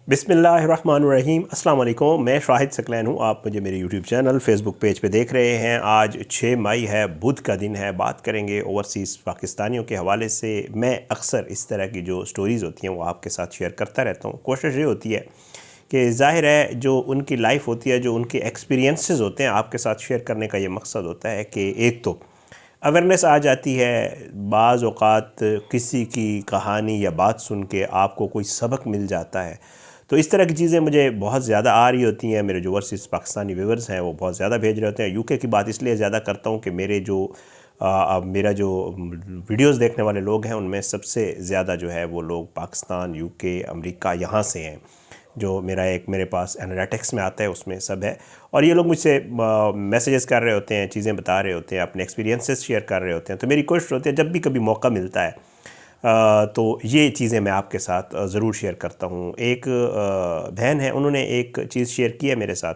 बिस्मिल्लाहिर्रहमानिर्रहीम अस्सलाम वालेकुम। मैं शाहिद सकलैन हूँ। आप मुझे मेरे यूट्यूब चैनल फेसबुक पेज पे देख रहे हैं। आज 6 मई है, बुध का दिन है। बात करेंगे ओवरसीज़ पाकिस्तानियों के हवाले से। मैं अक्सर इस तरह की जो स्टोरीज़ होती हैं वो आपके साथ शेयर करता रहता हूँ। कोशिश ये होती है कि ज़ाहिर है जो उनकी लाइफ होती है, जो उनके एक्सपीरियंसेस होते हैं, आपके साथ शेयर करने का ये मकसद होता है कि एक तो अवेयरनेस आ जाती है। बाज़ औक़ात किसी की कहानी या बात सुन के आपको कोई सबक मिल जाता है। तो इस तरह की चीज़ें मुझे बहुत ज़्यादा आ रही होती हैं। मेरे जो ओवरसीज़ पाकिस्तानी व्यूअर्स हैं वो बहुत ज़्यादा भेज रहे होते हैं। यूके की बात इसलिए ज़्यादा करता हूँ कि मेरा जो वीडियोज़ देखने वाले लोग हैं उनमें सबसे ज़्यादा जो है वो लोग पाकिस्तान, यूके, अमेरिका यहाँ से हैं। जो मेरे पास एनालिटिक्स में आता है उसमें सब है। और ये लोग मुझसे मैसेजेस कर रहे होते हैं, चीज़ें बता रहे होते हैं, अपने एक्सपीरियंसेस शेयर कर रहे होते हैं। तो मेरी कोशिश होती है जब भी कभी मौका मिलता है तो ये चीज़ें मैं आपके साथ ज़रूर शेयर करता हूँ। एक बहन है, उन्होंने एक चीज़ शेयर की है मेरे साथ,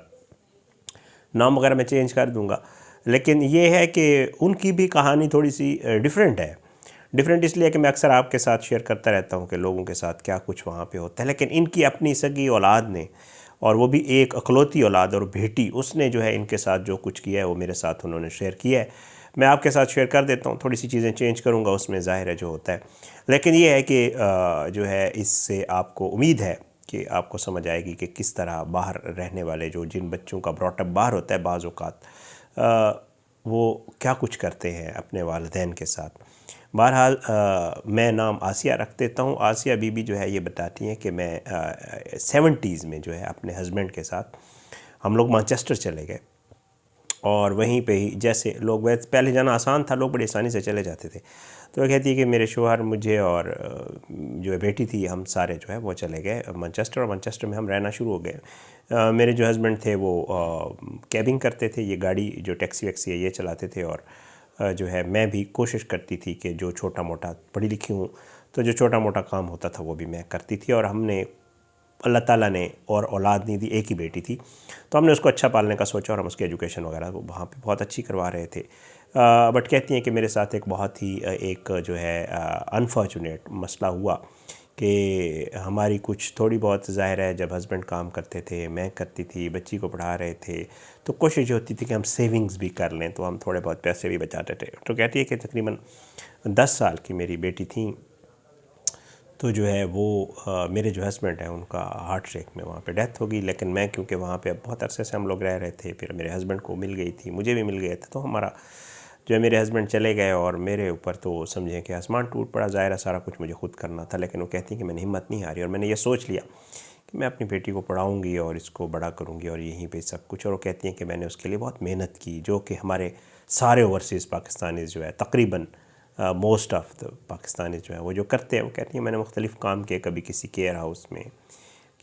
नाम वगैरह मैं चेंज कर दूँगा, लेकिन ये है कि उनकी भी कहानी थोड़ी सी डिफरेंट है। डिफरेंट इसलिए कि मैं अक्सर आपके साथ शेयर करता रहता हूँ कि लोगों के साथ क्या कुछ वहाँ पे होता है, लेकिन इनकी अपनी सगी औलाद ने, और वो भी एक अकलौती औलाद और बेटी, उसने जो है इनके साथ जो कुछ किया है वो मेरे साथ उन्होंने शेयर किया है। मैं आपके साथ शेयर कर देता हूँ। थोड़ी सी चीज़ें चेंज करूँगा उसमें, ज़ाहिर है जो होता है, लेकिन ये है कि जो है इससे आपको उम्मीद है कि आपको समझ आएगी कि किस तरह बाहर रहने वाले जिन बच्चों का ब्रॉटअप बाहर होता है बाज़ औक़ात वो क्या कुछ करते हैं अपने वालिदैन के साथ। बहरहाल मैं नाम आसिया रख देता हूँ। आसिया बीबी जो है ये बताती हैं कि मैं 70s में जो है अपने हस्बैंड के साथ हम लोग मैनचेस्टर चले गए, और वहीं पे ही जैसे लोग, वैसे पहले जाना आसान था, लोग बड़ी आसानी से चले जाते थे। तो वो कहती है कि मेरे शोहर, मुझे और जो बेटी थी, हम सारे जो है वो चले गए मैनचेस्टर, और मैनचेस्टर में हम रहना शुरू हो गए। मेरे जो हस्बैंड थे वो कैबिंग करते थे, ये गाड़ी जो टैक्सी वैक्सी है ये चलाते थे, और जो है मैं भी कोशिश करती थी कि जो छोटा मोटा, पढ़ी लिखी हूँ तो जो छोटा मोटा काम होता था वो भी मैं करती थी। और हमने, अल्लाह ताला ने और औलाद नहीं दी, एक ही बेटी थी, तो हमने उसको अच्छा पालने का सोचा, और हम उसकी एजुकेशन वगैरह वो वहाँ पे बहुत अच्छी करवा रहे थे। बट कहती हैं कि मेरे साथ एक बहुत ही एक जो है अनफॉर्चुनेट मसला हुआ कि हमारी कुछ थोड़ी बहुत, ज़ाहिर है जब हस्बैंड काम करते थे, मैं करती थी, बच्ची को पढ़ा रहे थे, तो कोशिश ये होती थी कि हम सेविंग्स भी कर लें, तो हम थोड़े बहुत पैसे भी बचाते थे। तो कहती है कि तकरीबन 10 साल की मेरी बेटी थी, तो जो है वो मेरे जो हस्बैंड हैं उनका हार्ट अटैक में वहाँ पे डेथ हो गई। लेकिन मैं, क्योंकि वहाँ पे अब बहुत अरसे से हम लोग रह रहे थे, फिर मेरे हस्बैंड को मिल गई थी, मुझे भी मिल गए थे, तो हमारा जो है, मेरे हस्बैंड चले गए और मेरे ऊपर तो समझें कि आसमान टूट पड़ा। ज़ाहिर है सारा कुछ मुझे खुद करना था, लेकिन वो कहती हैं कि मैंने हिम्मत नहीं हारी, और मैंने ये सोच लिया कि मैं अपनी बेटी को पढ़ाऊँगी और इसको बड़ा करूँगी और यहीं पे सब कुछ। और वो कहती हैं कि मैंने उसके लिए बहुत मेहनत की, जो कि हमारे सारे ओवरसीज़ पाकिस्तानीज़ जो है, तकरीबन मोस्ट ऑफ़ द पाकिस्तानीज़ जो है वो जो करते हैं, वो कहती हैं मैंने मुख्तलिफ़ काम किए, कभी किसी केयर हाउस में,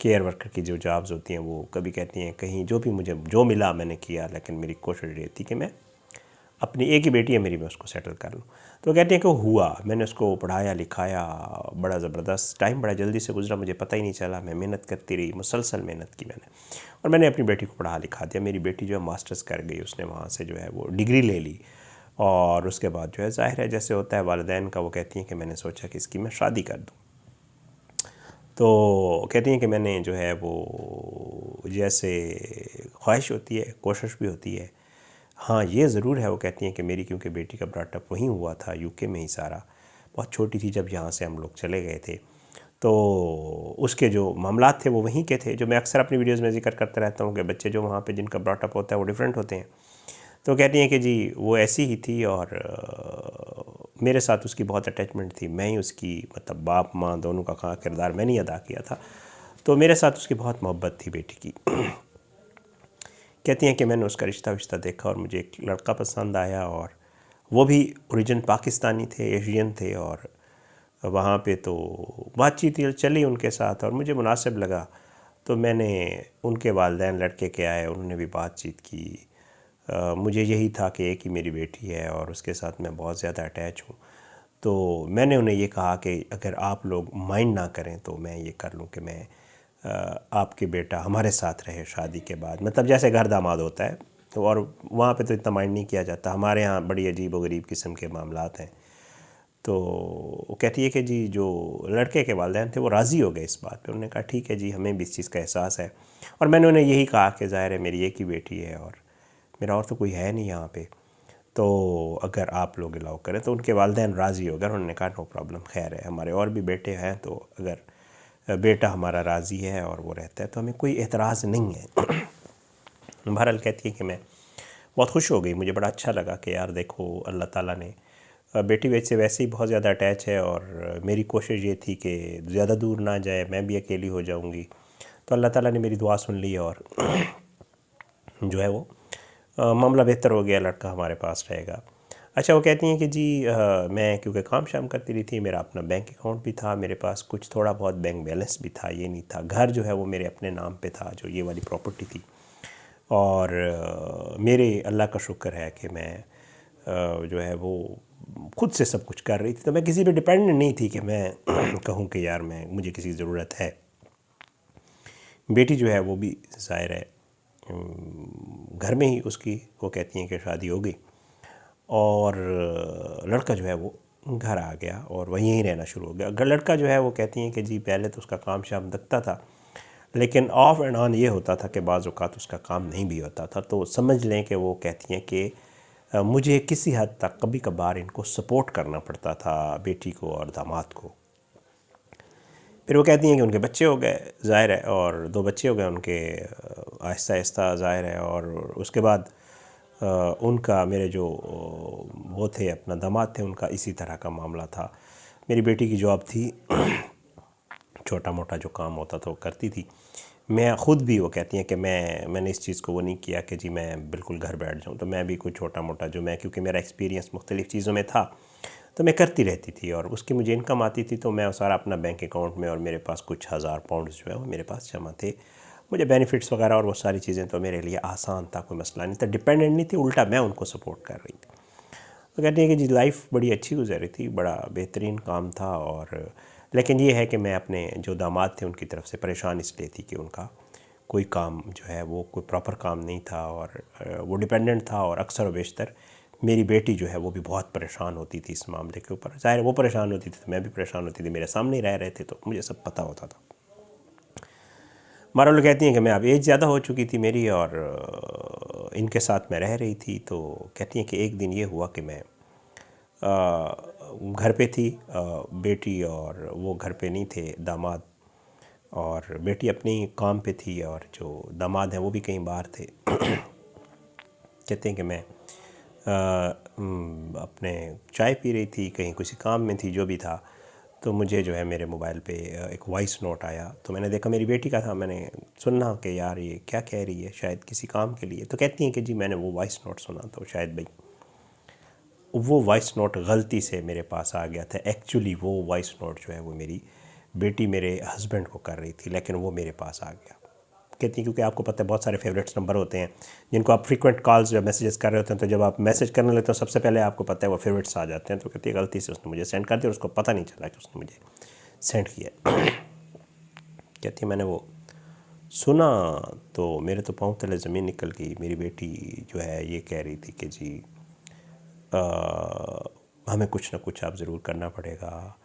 केयर वर्कर की जो जॉब्स होती हैं वो, कभी कहती हैं कहीं, जो भी मुझे जो मिला मैंने किया, लेकिन मेरी कोशिश ये थी कि मैं अपनी एक ही बेटी है मेरी, मैं उसको सेटल कर लूँ। तो कहती हैं कि हुआ, मैंने उसको पढ़ाया लिखाया, बड़ा ज़बरदस्त, टाइम बड़ा जल्दी से गुजरा, मुझे पता ही नहीं चला। मैं मेहनत करती रही, मुसलसल मेहनत की मैंने, और मैंने अपनी बेटी को पढ़ा लिखा दिया। मेरी बेटी जो है मास्टर्स कर गई, उसने वहाँ से जो है वो डिग्री ले ली, और उसके बाद जो है, ज़ाहिर है जैसे होता है वालिदैन का, वो कहती हैं कि मैंने सोचा कि इसकी मैं शादी कर दूँ। तो कहती हैं कि मैंने जो है वो, जैसे ख्वाहिश होती है, कोशिश भी होती है। हाँ, ये ज़रूर है, वो कहती हैं कि मेरी, क्योंकि बेटी का ब्रॉटअप वहीं हुआ था, यूके में ही सारा, बहुत छोटी थी जब यहाँ से हम लोग चले गए थे, तो उसके जो मामलात थे वो वहीं के थे, जो मैं अक्सर अपनी वीडियोज़ में ज़िक्र करता रहता हूँ कि बच्चे जो वहाँ पे जिनका ब्रॉटअप होता है वो डिफरेंट होते हैं। तो कहती हैं कि जी वो ऐसी ही थी, और मेरे साथ उसकी बहुत अटैचमेंट थी। मैं ही उसकी, मतलब बाप माँ दोनों का किरदार मैंने ही अदा किया था, तो मेरे साथ उसकी बहुत मोहब्बत थी बेटी की। कहती हैं कि मैंने उसका रिश्ता देखा और मुझे एक लड़का पसंद आया, और वो भी ओरिजिन पाकिस्तानी थे, एशियन थे, और वहाँ पे तो बातचीत चली उनके साथ और मुझे मुनासिब लगा। तो मैंने, उनके वालिदैन लड़के के आए, उन्होंने भी बातचीत की। मुझे यही था कि एक ही मेरी बेटी है और उसके साथ मैं बहुत ज़्यादा अटैच हूँ। तो मैंने उन्हें ये कहा कि अगर आप लोग माइंड ना करें तो मैं ये कर लूँ कि मैं आपके बेटा हमारे साथ रहे शादी के बाद, मतलब जैसे घर दामाद होता है। तो और वहाँ पे तो इतना माइंड नहीं किया जाता, हमारे यहाँ बड़ी अजीब व गरीब किस्म के मामलात हैं। तो वो कहती है कि जी जो लड़के के वालिदैन थे वो राज़ी हो गए इस बात पे। उन्होंने कहा ठीक है जी, हमें भी इस चीज़ का एहसास है। और मैंने उन्हें यही कहा कि ज़ाहिर है मेरी एक ही बेटी है और मेरा और तो कोई है नहीं यहाँ पे, तो अगर आप लोग अलाउ करें। तो उनके वालिदैन राज़ी हो गए। उन्होंने कहा नो प्रॉब्लम, खैर है, हमारे और भी बेटे हैं, तो अगर बेटा हमारा राज़ी है और वो रहता है तो हमें कोई एतराज़ नहीं है। बहरहाल कहती है कि मैं बहुत खुश हो गई, मुझे बड़ा अच्छा लगा कि यार देखो अल्लाह ताला ने, बेटी वैसे ही बहुत ज़्यादा अटैच है और मेरी कोशिश ये थी कि ज़्यादा दूर ना जाए, मैं भी अकेली हो जाऊंगी। तो अल्लाह ताला ने मेरी दुआ सुन ली और जो है वो मामला बेहतर हो गया, लड़का हमारे पास रहेगा। अच्छा, वो कहती हैं कि जी मैं क्योंकि काम शाम करती रही थी, मेरा अपना बैंक अकाउंट भी था, मेरे पास कुछ थोड़ा बहुत बैंक बैलेंस भी था, ये नहीं था। घर जो है वो मेरे अपने नाम पे था, जो ये वाली प्रॉपर्टी थी। और मेरे अल्लाह का शुक्र है कि मैं जो है वो खुद से सब कुछ कर रही थी, तो मैं किसी पे डिपेंडेंट नहीं थी कि मैं कहूँ कि यार मुझे किसी की ज़रूरत है। बेटी जो है वो भी ज़ाहिर है घर में ही उसकी, वो कहती हैं कि शादी हो गई और लड़का जो है वो घर आ गया और वह यहीं रहना शुरू हो गया। अगर लड़का जो है वो कहती हैं कि जी पहले तो उसका काम शाम लगता था, लेकिन ऑफ एंड ऑन ये होता था कि बाज़ औक़ात उसका काम नहीं भी होता था। तो समझ लें कि वो कहती हैं कि मुझे किसी हद तक कभी कभार इनको सपोर्ट करना पड़ता था, बेटी को और दामाद को। फिर वो कहती हैं कि उनके बच्चे हो गए ज़ाहिर है, और 2 बच्चे हो गए उनके आहिस्ता आहिस्ता ज़ाहिर है। और उसके बाद उनका मेरे जो वो थे अपना दामाद थे, उनका इसी तरह का मामला था। मेरी बेटी की जॉब थी, छोटा मोटा जो काम होता था वो करती थी। मैं ख़ुद भी, वो कहती हैं कि मैंने इस चीज़ को वो नहीं किया कि जी मैं बिल्कुल घर बैठ जाऊँ, तो मैं भी कोई छोटा मोटा जो मैं, क्योंकि मेरा एक्सपीरियंस मुख्तलिफ़ चीज़ों में था, तो मैं करती रहती थी और उसकी मुझे इनकम आती थी। तो मैं सारा अपना बैंक अकाउंट में, और मेरे पास कुछ हज़ार पाउंड जो है वो मेरे पास जमा थे। मुझे बेनिफिट्स वगैरह और वो सारी चीज़ें तो मेरे लिए आसान था, कोई मसला नहीं था, डिपेंडेंट नहीं थी, उल्टा मैं उनको सपोर्ट कर रही थी। तो कहती हैं कि जी लाइफ बड़ी अच्छी गुजर रही थी, बड़ा बेहतरीन काम था। और लेकिन ये है कि मैं अपने जो दामाद थे उनकी तरफ से परेशान इसलिए थी कि उनका कोई काम जो है वो कोई प्रॉपर काम नहीं था और वो डिपेंडेंट था। और अक्सर व बेशतर मेरी बेटी जो है वो भी बहुत परेशान होती थी इस मामले के ऊपर। ज़ाहिर वो परेशान होती थी तो मैं भी परेशान होती थी, मेरे सामने ही रह रहे थे तो मुझे सब पता होता था। मारा लोग कहती हैं कि मैं अब एज ज़्यादा हो चुकी थी मेरी और इनके साथ मैं रह रही थी। तो कहती हैं कि एक दिन ये हुआ कि मैं घर पे थी, बेटी और वो घर पे नहीं थे, दामाद और बेटी अपनी काम पे थी और जो दामाद हैं वो भी कहीं बाहर थे। कहते हैं कि मैं अपने चाय पी रही थी, कहीं किसी काम में थी, जो भी था, तो मुझे जो है मेरे मोबाइल पे एक वॉइस नोट आया। तो मैंने देखा मेरी बेटी का था, मैंने सुना कि यार ये क्या कह रही है, शायद किसी काम के लिए। तो कहती हैं कि जी मैंने वो वॉइस नोट सुना, तो शायद भाई वो वॉइस नोट गलती से मेरे पास आ गया था। एक्चुअली वो वॉइस नोट जो है वो मेरी बेटी मेरे हस्बैंड को कर रही थी, लेकिन वो मेरे पास आ गया। कहती हैं क्योंकि आपको पता है बहुत सारे फेवरेट्स नंबर होते हैं जिनको आप फ्रीक्वेंट कॉल्स या मैसेजेस कर रहे होते हैं, तो जब आप मैसेज करने लगते हो सबसे पहले आपको पता है वो फेवरेट्स आ जाते हैं। तो कहती है गलती से उसने मुझे सेंड कर दिया और उसको पता नहीं चला कि उसने मुझे सेंड किया। कहती है मैंने वो सुना तो मेरे तो पाँव तले ज़मीन निकल गई। मेरी बेटी जो है ये कह रही थी कि जी हमें कुछ ना कुछ आप ज़रूर करना पड़ेगा,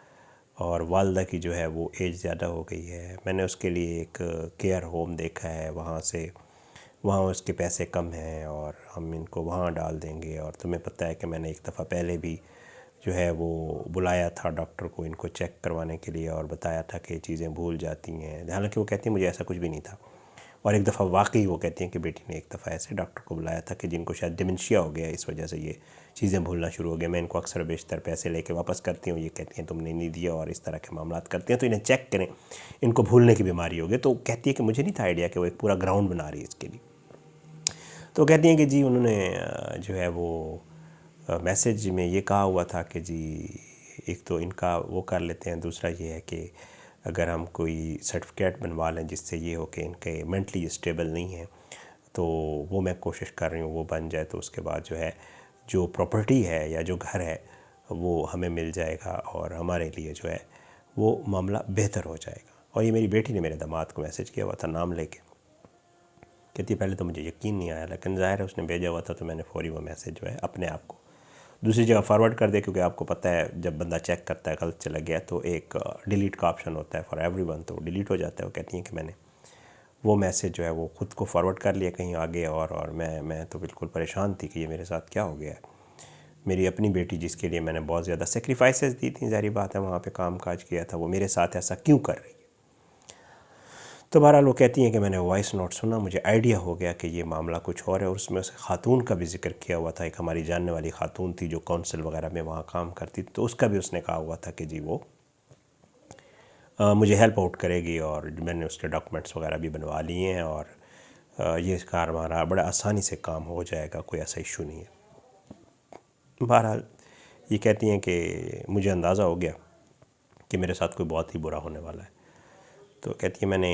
और वालदा की जो है वो एज ज़्यादा हो गई है। मैंने उसके लिए एक केयर होम देखा है, वहाँ उसके पैसे कम हैं और हम इनको वहाँ डाल देंगे। और तुम्हें पता है कि मैंने एक दफ़ा पहले भी जो है वो बुलाया था डॉक्टर को इनको चेक करवाने के लिए और बताया था कि चीज़ें भूल जाती हैं। हालांकि वो कहती हैं मुझे ऐसा कुछ भी नहीं था। और एक दफ़ा वाकई वो कहती हैं कि बेटी ने एक दफ़ा ऐसे डॉक्टर को बुलाया था कि जिनको शायद डिमेंशिया हो गया, इस वजह से ये चीज़ें भूलना शुरू हो गए। मैं इनको अक्सर बेशतर पैसे लेके वापस करती हूँ, ये कहती हैं तुमने नहीं दिया और इस तरह के मामला करती हैं, तो इन्हें चेक करें, इनको भूलने की बीमारी हो गई। तो कहती है कि मुझे नहीं था आइडिया कि वो एक पूरा ग्राउंड बना रही है इसके लिए। तो कहती हैं कि जी उन्होंने जो है वो मैसेज में ये कहा हुआ था कि जी एक तो इनका वो कर लेते हैं, दूसरा ये है कि अगर हम कोई सर्टिफिकेट बनवा लें जिससे ये हो कि इनके मेंटली स्टेबल नहीं है, तो वो मैं कोशिश कर रही हूँ वो बन जाए, तो उसके बाद जो है जो प्रॉपर्टी है या जो घर है वो हमें मिल जाएगा और हमारे लिए जो है वो मामला बेहतर हो जाएगा। और ये मेरी बेटी ने मेरे दामाद को मैसेज किया हुआ था नाम लेके। कहती है पहले तो मुझे यकीन नहीं आया, लेकिन ज़ाहिर है उसने भेजा हुआ था तो मैंने फ़ौरी वो मैसेज जो है अपने आप को दूसरी जगह फॉरवर्ड कर दे, क्योंकि आपको पता है जब बंदा चेक करता है गलत चला गया तो एक डिलीट का ऑप्शन होता है फॉर एवरीवन, तो डिलीट हो जाता है। वो कहती हैं कि मैंने वो मैसेज जो है वो ख़ुद को फॉरवर्ड कर लिया कहीं आगे, और मैं तो बिल्कुल परेशान थी कि ये मेरे साथ क्या हो गया है। मेरी अपनी बेटी जिसके लिए मैंने बहुत ज़्यादा सेक्रीफाइसेस दी थी, ज़ाहिर बात है वहाँ पे काम काज किया था, वो मेरे साथ ऐसा क्यों कर रही है। तो बहरहाल वो कहती हैं कि मैंने वॉइस नोट सुना, मुझे आइडिया हो गया कि ये मामला कुछ और है, और उसमें उस खातून का भी जिक्र किया हुआ था। एक हमारी जानने वाली खातून थी जो काउंसिल वगैरह में वहाँ काम करती थी, तो उसका भी उसने कहा हुआ था कि जी वो मुझे हेल्प आउट करेगी, और मैंने उसके डॉक्यूमेंट्स वगैरह भी बनवा लिए हैं, और ये कार हमारा बड़ा आसानी से काम हो जाएगा, कोई ऐसा इशू नहीं है। बहरहाल ये कहती हैं कि मुझे अंदाज़ा हो गया कि मेरे साथ कोई बहुत ही बुरा होने वाला है। तो कहती है मैंने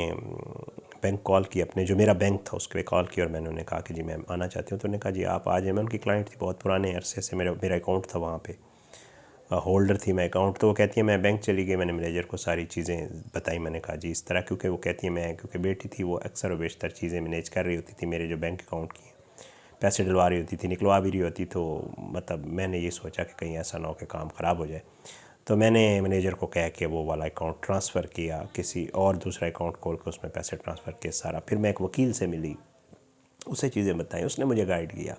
बैंक कॉल की, अपने जो मेरा बैंक था उसके पे कॉल की, और मैंने उन्हें कहा कि जी मैं आना चाहती हूँ। तो उन्होंने कहा जी आप आ जाए। मैं उनकी क्लाइंट थी, बहुत पुराने अरसे से मेरा अकाउंट था वहाँ पे, होल्डर थी मैं अकाउंट। तो वो कहती है मैं बैंक चली गई, मैंने मैनेजर को सारी चीज़ें बताई। मैंने कहा जी इस तरह, क्योंकि वो कहती है मैं, क्योंकि बेटी थी वो अक्सर व बेशतर चीज़ें मैनेज कर रही होती थी, मेरे जो बैंक अकाउंट की पैसे डलवा रही होती थी, निकलवा भी रही होती। तो मतलब मैंने ये सोचा कि कहीं ऐसा ना हो कि काम ख़राब हो जाए, तो मैंने मैनेजर को कहा कि वो वाला अकाउंट ट्रांसफ़र किया, किसी और दूसरा अकाउंट खोल के उसमें पैसे ट्रांसफ़र किए सारा। फिर मैं एक वकील से मिली, उसे चीज़ें बताई, उसने मुझे गाइड किया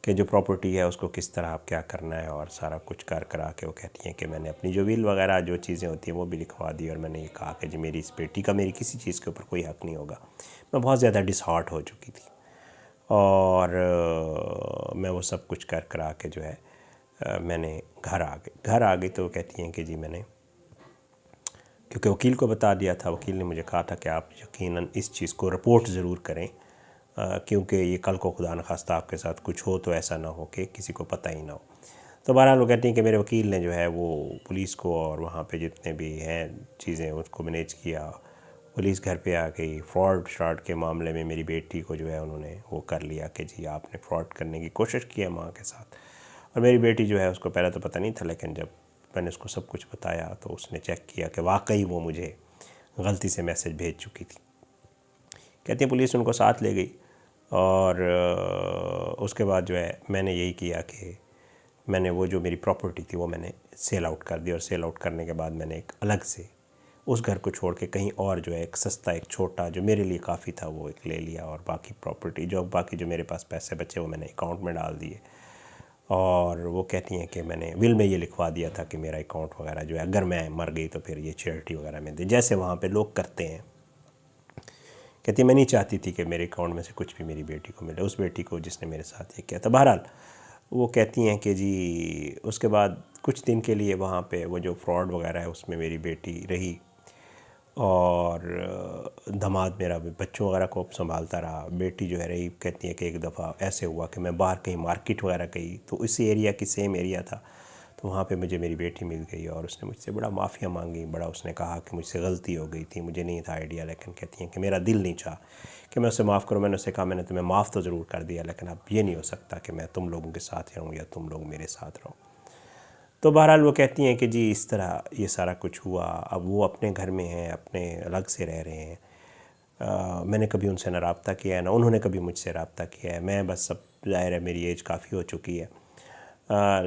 कि जो प्रॉपर्टी है उसको किस तरह आप क्या करना है, और सारा कुछ कर करा के वो कहती हैं कि मैंने अपनी जो विल वगैरह जो चीज़ें होती हैं वो भी लिखवा दी, और मैंने ये कहा कि जी मेरी इस बेटी का मेरी किसी चीज़ के ऊपर कोई हक़ नहीं होगा। मैं बहुत ज़्यादा डिसहार्ट हो चुकी थी, और मैं वो सब कुछ कर करा के जो है मैंने घर आ गई। तो कहती हैं कि जी मैंने, क्योंकि वकील को बता दिया था, वकील ने मुझे कहा था कि आप यकीनन इस चीज़ को रिपोर्ट ज़रूर करें, क्योंकि ये कल को खुदा न खास्ता आपके साथ कुछ हो तो ऐसा ना हो कि किसी को पता ही ना हो। तो बहरहाल वो कहती हैं कि मेरे वकील ने जो है वो पुलिस को और वहाँ पे जितने भी हैं चीज़ें उसको मैनेज किया। पुलिस घर पे आ गई, फ्रॉड के मामले में मेरी बेटी को जो है उन्होंने वो कर लिया कि जी आपने फ्रॉड करने की कोशिश की है माँ के साथ। और मेरी बेटी जो है उसको पहले तो पता नहीं था, लेकिन जब मैंने उसको सब कुछ बताया तो उसने चेक किया कि वाकई वो मुझे गलती से मैसेज भेज चुकी थी। कहती है पुलिस उनको साथ ले गई, और उसके बाद जो है मैंने यही किया कि मैंने वो जो मेरी प्रॉपर्टी थी वो मैंने सेल आउट कर दी, और सेल आउट करने के बाद मैंने एक अलग से उस घर को छोड़ के कहीं और जो है एक सस्ता, एक छोटा जो मेरे लिए काफ़ी था वो एक ले लिया, और बाकी प्रॉपर्टी बाकी जो मेरे पास पैसे बचे वो मैंने अकाउंट में डाल दिए। और वो कहती हैं कि मैंने विल में ये लिखवा दिया था कि मेरा अकाउंट वगैरह जो है अगर मैं मर गई तो फिर ये चैरिटी वगैरह में दे, जैसे वहाँ पे लोग करते हैं। कहती मैं नहीं चाहती थी कि मेरे अकाउंट में से कुछ भी मेरी बेटी को मिले, उस बेटी को जिसने मेरे साथ ये किया था। बहरहाल वो कहती हैं कि जी उसके बाद कुछ दिन के लिए वहाँ पे वो जो फ्रॉड वगैरह है उसमें मेरी बेटी रही, और दामाद मेरा बच्चों वगैरह को संभालता रहा, बेटी जो है रही। कहती है कि एक दफ़ा ऐसे हुआ कि मैं बाहर कहीं मार्केट वगैरह गई, तो इसी एरिया की सेम एरिया था, तो वहाँ पे मुझे मेरी बेटी मिल गई, और उसने मुझसे बड़ा माफ़िया मांगी, बड़ा उसने कहा कि मुझसे गलती हो गई थी, मुझे नहीं था आइडिया। लेकिन कहती हैं कि मेरा दिल नहीं चाहा कि मैं उसे माफ़ करूँ। मैंने उससे कहा मैंने तुम्हें माफ़ तो ज़रूर कर दिया, लेकिन अब ये नहीं हो सकता कि मैं तुम लोगों के साथ रहूँ या तुम लोग मेरे साथ रहो। तो बहरहाल वो कहती हैं कि जी इस तरह ये सारा कुछ हुआ। अब वो अपने घर में हैं, अपने अलग से रह रहे हैं। मैंने कभी उनसे ना रब्ता किया है, ना उन्होंने कभी मुझसे रब्ता किया है। मैं बस, सब ज़ाहिर है मेरी एज काफ़ी हो चुकी है,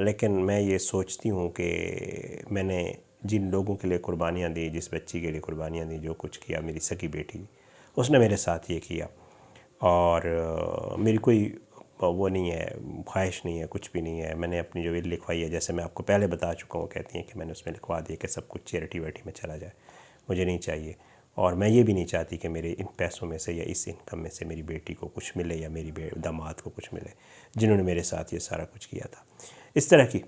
लेकिन मैं ये सोचती हूँ कि मैंने जिन लोगों के लिए कुर्बानियाँ दी, जिस बच्ची के लिए कुर्बानियाँ दी, जो कुछ किया, मेरी सगी बेटी उसने मेरे साथ ये किया, और मेरी कोई वो नहीं है, ख्वाहिश नहीं है, कुछ भी नहीं है। मैंने अपनी जो विल लिखवाई है, जैसे मैं आपको पहले बता चुका हूँ, कहती हैं कि मैंने उसमें लिखवा दिया कि सब कुछ चैरिटी वेटी में चला जाए, मुझे नहीं चाहिए। और मैं ये भी नहीं चाहती कि मेरे इन पैसों में से या इस इनकम में से मेरी बेटी को कुछ मिले या मेरी दामाद को कुछ मिले, जिन्होंने मेरे साथ ये सारा कुछ किया था। इस तरह की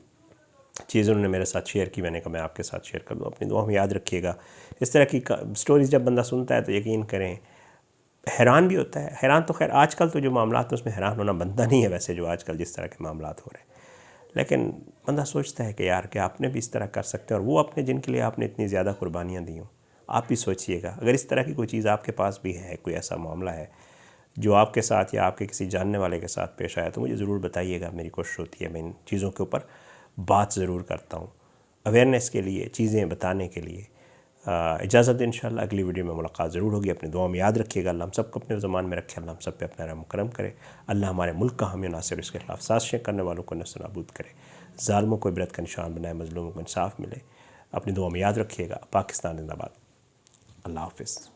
चीज़ उन्होंने मेरे साथ शेयर की। मैंने कहा मैं आपके साथ शेयर कर दूँ, अपनी दुआ में याद रखिएगा। इस तरह की स्टोरीज़ जब बंदा सुनता है तो यकीन करें हैरान भी होता है। हैरान तो खैर आजकल तो जो मामला है उसमें हैरान होना बनता नहीं है वैसे, जो आजकल जिस तरह के मामला हो रहे हैं, लेकिन बंदा सोचता है कि यार कि आपने भी इस तरह कर सकते हैं, और वो अपने जिनके लिए आपने इतनी ज़्यादा कुर्बानियाँ दी हों। आप भी सोचिएगा, अगर इस तरह की कोई चीज़ आपके पास भी है, कोई ऐसा मामला है जो आपके साथ या आपके किसी जानने वाले के साथ पेश आया, तो मुझे ज़रूर बताइएगा। मेरी कोशिश होती है मैं इन चीज़ों के ऊपर बात ज़रूर करता हूँ, अवेयरनेस के लिए, चीज़ें बताने के लिए। इजाज़त दें, इंशाअल्लाह अगली वीडियो में मुलाकात ज़रूर होगी। अपनी दुआ में याद रखिएगा। अल्लाह हम सबको अपने ज़मान में रखे, अल्लाह हम सब पे अपना रहम करम करे। अल्लाह हमारे मुल्क का हामी नासिर, इसके खिलाफ साजिशें करने वालों को नस्तानाबूद करे। ज़ालिमों को इबरत का निशान बनाए, मज़लूमों को इंसाफ मिले। अपनी दुआ में याद रखिएगा। पाकिस्तान जिंदाबाद। अल्लाह हाफ़िज़।